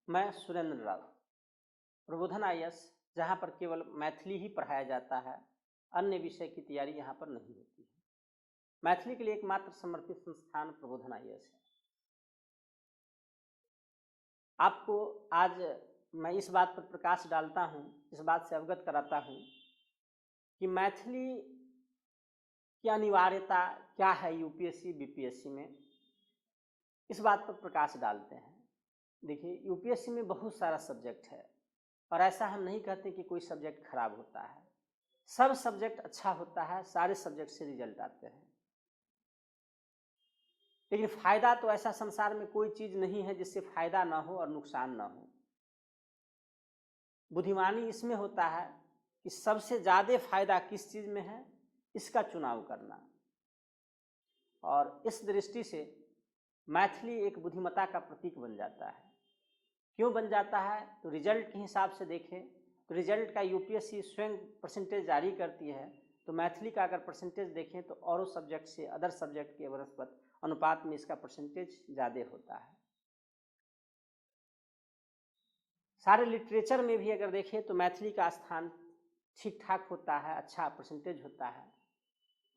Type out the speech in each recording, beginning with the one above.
मैं सुरेंद्र राव, प्रबोधन आईएएस, जहाँ पर केवल मैथिली ही पढ़ाया जाता है, अन्य विषय की तैयारी यहाँ पर नहीं होती है। मैथिली के लिए एकमात्र समर्पित संस्थान प्रबोधन आईएएस है। आपको आज मैं इस बात पर प्रकाश डालता हूँ, इस बात से अवगत कराता हूँ कि मैथिली की अनिवार्यता क्या है यूपीएससी बीपीएससी में, इस बात पर प्रकाश डालते हैं। देखिए, यूपीएससी में बहुत सारा सब्जेक्ट है और ऐसा हम नहीं कहते कि कोई सब्जेक्ट खराब होता है। सब सब्जेक्ट अच्छा होता है, सारे सब्जेक्ट से रिजल्ट आते हैं। लेकिन फायदा तो ऐसा संसार में कोई चीज नहीं है जिससे फायदा ना हो और नुकसान ना हो। बुद्धिमानी इसमें होता है कि सबसे ज्यादा फायदा किस चीज में है, इसका चुनाव करना। और इस दृष्टि से मैथिली एक बुद्धिमत्ता का प्रतीक बन जाता है। क्यों बन जाता है? तो रिजल्ट के हिसाब से देखें तो रिजल्ट का यूपीएससी स्वयं परसेंटेज जारी करती है, तो मैथिली का अगर परसेंटेज देखें तो और सब्जेक्ट से अदर सब्जेक्ट के वनस्पत अनुपात में इसका परसेंटेज ज़्यादा होता है। सारे लिटरेचर में भी अगर देखें तो मैथिली का स्थान ठीक ठाक होता है, अच्छा परसेंटेज होता है।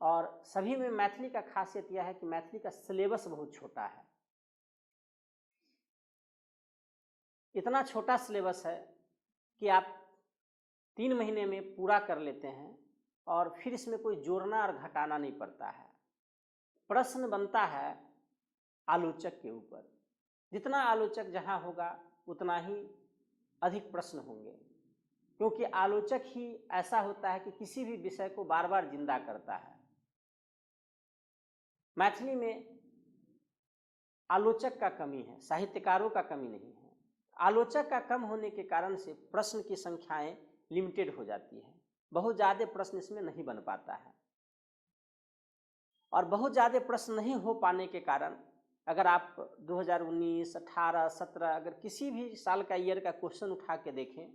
और सभी में मैथिली का खासियत यह है कि मैथिली का सिलेबस बहुत छोटा है। इतना छोटा सिलेबस है कि आप 3 महीने में पूरा कर लेते हैं और फिर इसमें कोई जोड़ना और घटाना नहीं पड़ता है। प्रश्न बनता है आलोचक के ऊपर। जितना आलोचक जहाँ होगा उतना ही अधिक प्रश्न होंगे, क्योंकि आलोचक ही ऐसा होता है कि किसी भी विषय को बार बार जिंदा करता है। मैथिली में आलोचक का कमी है, साहित्यकारों का कमी नहीं है। आलोचक का कम होने के कारण से प्रश्न की संख्याएं लिमिटेड हो जाती है। बहुत ज़्यादा प्रश्न इसमें नहीं बन पाता है और बहुत ज़्यादा प्रश्न नहीं हो पाने के कारण अगर आप 2019, 18, 17 अगर किसी भी साल का ईयर का क्वेश्चन उठा के देखें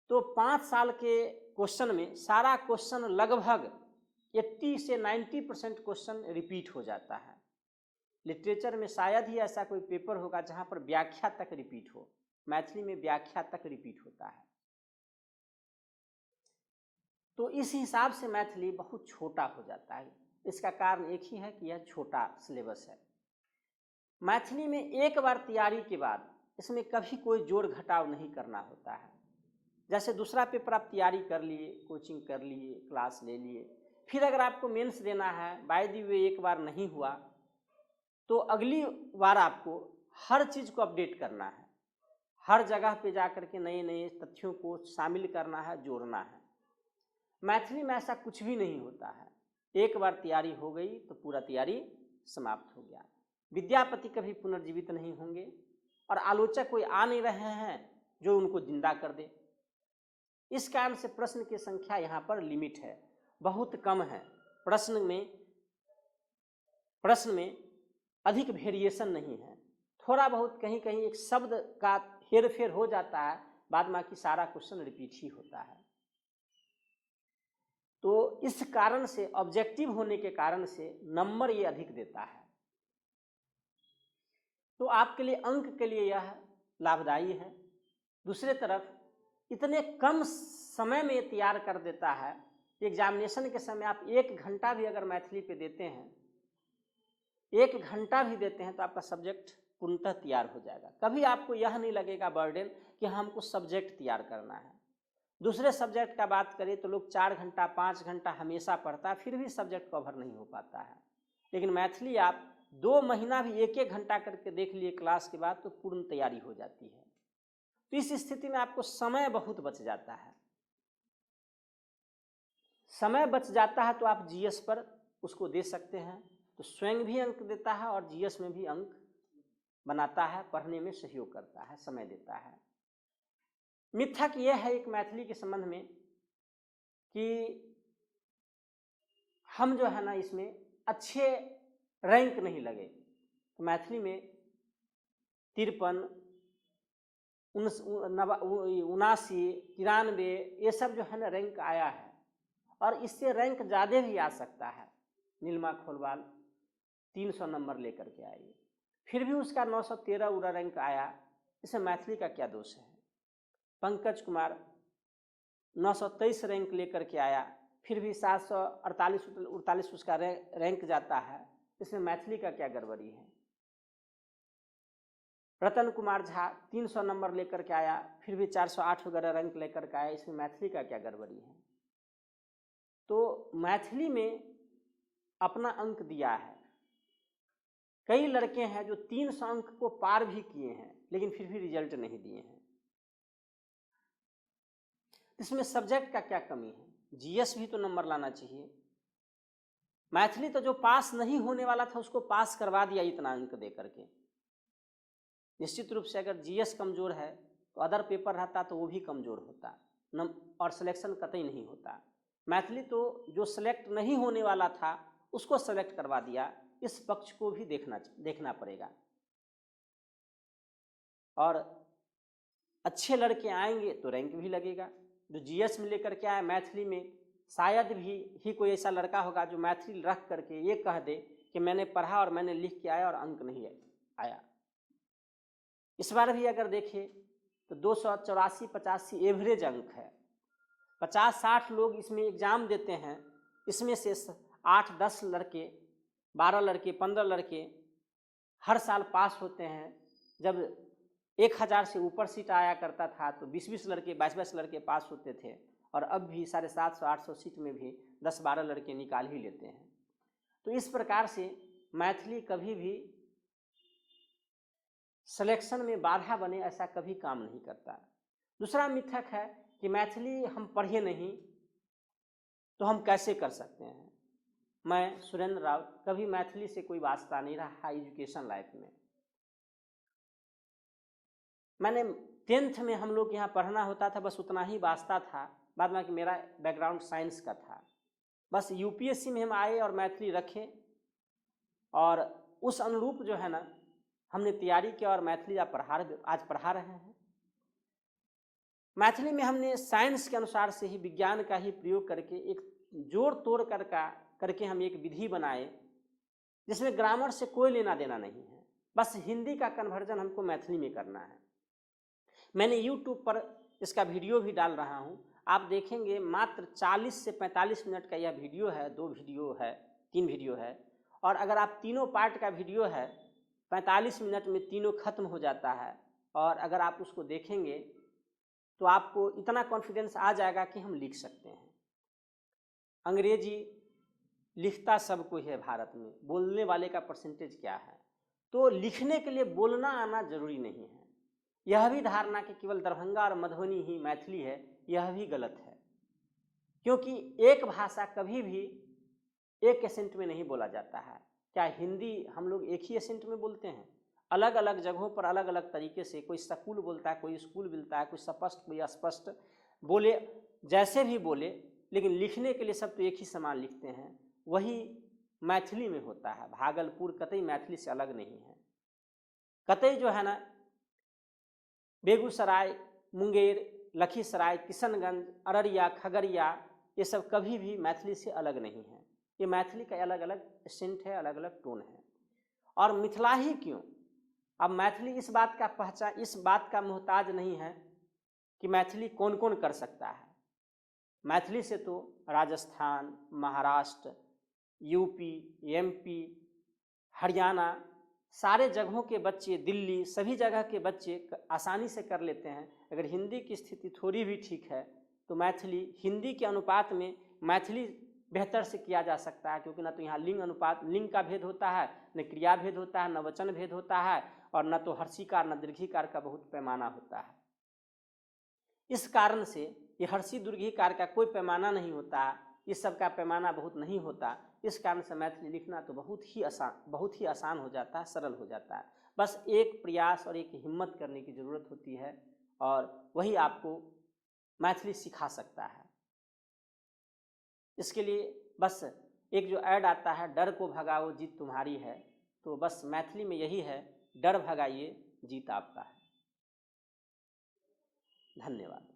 तो 5 साल के क्वेश्चन में सारा क्वेश्चन लगभग 80 से 90% क्वेश्चन रिपीट हो जाता है। लिटरेचर में शायद ही ऐसा कोई पेपर होगा जहाँ पर व्याख्या तक रिपीट हो। मैथिली में व्याख्या तक रिपीट होता है। तो इस हिसाब से मैथिली बहुत छोटा हो जाता है। इसका कारण एक ही है कि यह छोटा सिलेबस है। मैथिली में एक बार तैयारी के बाद इसमें कभी कोई जोड़ घटाव नहीं करना होता है। जैसे दूसरा पेपर आप तैयारी कर लिए, कोचिंग कर लिए, क्लास ले लिए, फिर अगर आपको मेंस देना है, बाय द वे एक बार नहीं हुआ तो अगली बार आपको हर चीज़ को अपडेट करना है। हर जगह पे जा कर के नए नए तथ्यों को शामिल करना है, जोड़ना है। मैथिली में ऐसा कुछ भी नहीं होता है। एक बार तैयारी हो गई तो पूरा तैयारी समाप्त हो गया। विद्यापति कभी पुनर्जीवित नहीं होंगे और आलोचक कोई आ नहीं रहे हैं जो उनको जिंदा कर दे। इस कारण से प्रश्न की संख्या यहाँ पर लिमिट है, बहुत कम है। प्रश्न में अधिक वेरिएशन नहीं है। थोड़ा बहुत कहीं कहीं एक शब्द का हेर फेर हो जाता है, बाद बाकी सारा क्वेश्चन रिपीट ही होता है। तो इस कारण से ऑब्जेक्टिव होने के कारण से नंबर ये अधिक देता है। तो आपके लिए अंक के लिए यह लाभदायी है। दूसरे तरफ इतने कम समय में तैयार कर देता है। एग्जामिनेशन के समय आप 1 घंटा भी अगर मैथिली पे देते हैं, 1 घंटा भी देते हैं तो आपका सब्जेक्ट पूर्णतः तैयार हो जाएगा। कभी आपको यह नहीं लगेगा बर्डन कि हमको सब्जेक्ट तैयार करना है। दूसरे सब्जेक्ट का बात करें तो लोग 4 घंटा 5 घंटा हमेशा पढ़ता है, फिर भी सब्जेक्ट कवर नहीं हो पाता है। लेकिन मैथिली आप 2 महीना भी 1-1 घंटा करके देख लिए क्लास के बाद तो पूर्ण तैयारी हो जाती है। तो इस स्थिति में आपको समय बहुत बच जाता है। समय बच जाता है तो आप जीएस पर उसको दे सकते हैं, तो स्वयं भी अंक देता है और जीएस में भी अंक बनाता है, पढ़ने में सहयोग करता है, समय देता है। मिथक यह है एक मैथिली के संबंध में कि हम जो है ना इसमें अच्छे रैंक नहीं लगे। तो मैथिली में 53, 79, 93 ये सब जो है ना रैंक आया है और इससे रैंक ज़्यादा भी आ सकता है। नीलिमा खोलवाल 300 नंबर लेकर के आई, फिर भी उसका 913 उड़ा रैंक आया, इसमें मैथिली का क्या दोष है। पंकज कुमार 923 रैंक लेकर के आया, फिर भी 748 उसका रैंक जाता है, इसमें मैथिली का क्या गड़बड़ी है। रतन कुमार झा 300 नंबर लेकर के आया, फिर भी 408 वगैरह रैंक लेकर के आया, इसमें मैथिली का क्या गड़बड़ी है। तो मैथिली में अपना अंक दिया है। कई लड़के हैं जो 300 अंक को पार भी किए हैं लेकिन फिर भी रिजल्ट नहीं दिए हैं। इसमें सब्जेक्ट का क्या कमी है। जीएस भी तो नंबर लाना चाहिए। मैथिली तो जो पास नहीं होने वाला था उसको पास करवा दिया इतना अंक दे करके। निश्चित रूप से अगर जीएस कमज़ोर है तो अदर पेपर रहता तो वो भी कमज़ोर होता और सिलेक्शन कतई नहीं होता। मैथिली तो जो सिलेक्ट नहीं होने वाला था उसको सेलेक्ट करवा दिया। इस पक्ष को भी देखना पड़ेगा। और अच्छे लड़के आएंगे तो रैंक भी लगेगा। जो जीएस में लेकर के आए मैथिली में, शायद ही कोई ऐसा लड़का होगा जो मैथिली रख करके ये कह दे कि मैंने पढ़ा और मैंने लिख के आया और अंक नहीं आया। इस बार भी अगर देखें तो 284-85 एवरेज अंक है। 50-60 लोग इसमें एग्ज़ाम देते हैं, इसमें से 8-10 लड़के, 12 लड़के, 15 लड़के हर साल पास होते हैं। जब 1000 से ऊपर सीट आया करता था तो 20-20 लड़के, 22-22 लड़के पास होते थे, और अब भी 750-800 सीट में भी 10-12 लड़के निकाल ही लेते हैं। तो इस प्रकार से मैथिली कभी भी सिलेक्शन में बाधा बने ऐसा कभी काम नहीं करता। दूसरा मिथक है कि मैथिली हम पढ़े नहीं तो हम कैसे कर सकते हैं। मैं सुरेंद्र राव कभी मैथिली से कोई वास्ता नहीं रहा एजुकेशन लाइफ में। मैंने 10th में हम लोग यहाँ पढ़ना होता था, बस उतना ही वास्ता था। बाद में कि मेरा बैकग्राउंड साइंस का था, बस यूपीएससी में हम आए और मैथिली रखे और उस अनुरूप जो है ना हमने तैयारी किया और मैथिली आज पढ़ा रहे हैं। मैथिली में हमने साइंस के अनुसार से ही, विज्ञान का ही प्रयोग करके एक जोड़ तोड़ करके हम एक विधि बनाए जिसमें ग्रामर से कोई लेना देना नहीं है। बस हिंदी का कन्वर्जन हमको मैथिली में करना है। मैंने यूट्यूब पर इसका वीडियो भी डाल रहा हूँ, आप देखेंगे मात्र 40 से 45 मिनट का यह वीडियो है। 2 वीडियो है, 3 वीडियो है, और अगर आप तीनों पार्ट का वीडियो है 45 मिनट में तीनों खत्म हो जाता है। और अगर आप उसको देखेंगे तो आपको इतना कॉन्फिडेंस आ जाएगा कि हम लिख सकते हैं। अंग्रेजी लिखता सब कोई है भारत में, बोलने वाले का परसेंटेज क्या है। तो लिखने के लिए बोलना आना जरूरी नहीं है। यह भी धारणा कि केवल दरभंगा और मधुबनी ही मैथिली है, यह भी गलत है। क्योंकि एक भाषा कभी भी एक एसेंट में नहीं बोला जाता है। क्या हिंदी हम लोग एक ही एसेंट में बोलते हैं? अलग अलग जगहों पर अलग अलग तरीके से, कोई स्कूल बोलता है, कोई स्कूल बोलता है, कोई स्पष्ट कोई अस्पष्ट बोले, जैसे भी बोले, लेकिन लिखने के लिए सब तो एक ही समान लिखते हैं। वही मैथिली में होता है। भागलपुर कतई मैथिली से अलग नहीं है। कतई जो है ना बेगूसराय, मुंगेर, लखीसराय, किशनगंज, अररिया, खगड़िया, ये सब कभी भी मैथिली से अलग नहीं है। ये मैथिली का अलग अलग एसेंट है, अलग अलग टोन है। और मिथिला ही क्यों, अब मैथिली इस बात का मोहताज नहीं है कि मैथिली कौन कौन कर सकता है। मैथिली से तो राजस्थान, महाराष्ट्र, यूपी, एमपी, हरियाणा, सारे जगहों के बच्चे, दिल्ली, सभी जगह के बच्चे आसानी से कर लेते हैं। अगर हिंदी की स्थिति थोड़ी भी ठीक है तो मैथिली, हिंदी के अनुपात में मैथिली बेहतर से किया जा सकता है। क्योंकि न तो यहाँ लिंग का भेद होता है, न क्रिया भेद होता है, न वचन भेद होता है, और न तो हर्षीकार न दीर्घीकार का बहुत पैमाना होता है। इस कारण से ये हर्षी दीर्घीकार का कोई पैमाना नहीं होता, इस सब का पैमाना बहुत नहीं होता। इस कारण से मैथिली लिखना तो बहुत ही आसान हो जाता है, सरल हो जाता है। बस एक प्रयास और एक हिम्मत करने की ज़रूरत होती है, और वही आपको मैथिली सिखा सकता है। इसके लिए बस एक जो ऐड आता है, डर को भगाओ जीत तुम्हारी है, तो बस मैथिली में यही है, डर भगाइए जीत आपका है। धन्यवाद।